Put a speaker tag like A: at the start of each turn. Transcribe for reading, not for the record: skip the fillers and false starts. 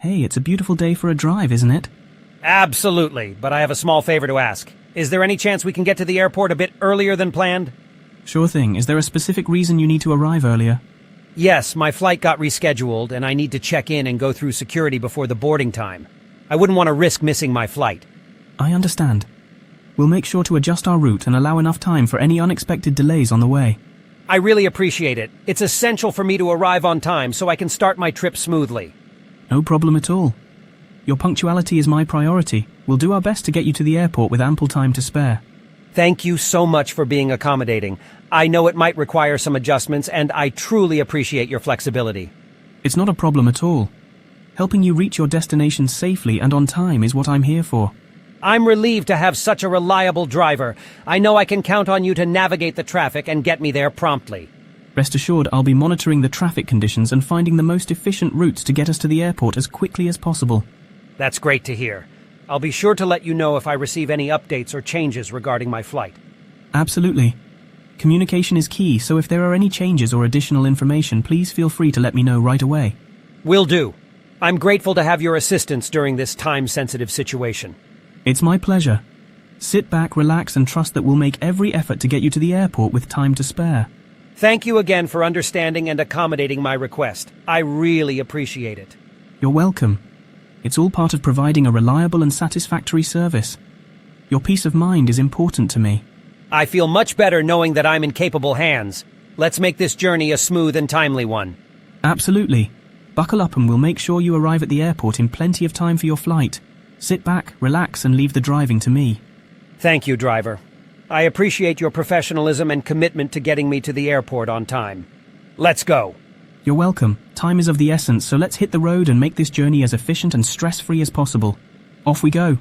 A: Hey, it's a beautiful day for a drive, isn't it?
B: Absolutely, but I have a small favor to ask. Is there any chance we can get to the airport a bit earlier than planned?
A: Sure thing. Is there a specific reason you need to arrive earlier?
B: Yes, my flight got rescheduled, and I need to check in and go through security before the boarding time. I wouldn't want to risk missing my flight.
A: I understand. We'll make sure to adjust our route and allow enough time for any unexpected delays on the way.
B: I really appreciate it. It's essential for me to arrive on time so I can start my trip smoothly.
A: No problem at all. Your punctuality is my priority. We'll do our best to get you to the airport with ample time to spare.
B: Thank you so much for being accommodating. I know it might require some adjustments, and I truly appreciate your flexibility.
A: It's not a problem at all. Helping you reach your destination safely and on time is what I'm here for.
B: I'm relieved to have such a reliable driver. I know I can count on you to navigate the traffic and get me there promptly.
A: Rest assured, I'll be monitoring the traffic conditions and finding the most efficient routes to get us to the airport as quickly as possible.
B: That's great to hear. I'll be sure to let you know if I receive any updates or changes regarding my flight.
A: Absolutely. Communication is key, so if there are any changes or additional information, please feel free to let me know right away.
B: Will do. I'm grateful to have your assistance during this time-sensitive situation.
A: It's my pleasure. Sit back, relax, and trust that we'll make every effort to get you to the airport with time to spare.
B: Thank you again for understanding and accommodating my request. I really appreciate it.
A: You're welcome. It's all part of providing a reliable and satisfactory service. Your peace of mind is important to me.
B: I feel much better knowing that I'm in capable hands. Let's make this journey a smooth and timely one.
A: Absolutely. Buckle up and we'll make sure you arrive at the airport in plenty of time for your flight. Sit back, relax, and leave the driving to me.
B: Thank you, driver. I appreciate your professionalism and commitment to getting me to the airport on time. Let's go.
A: You're welcome. Time is of the essence, so let's hit the road and make this journey as efficient and stress-free as possible. Off we go.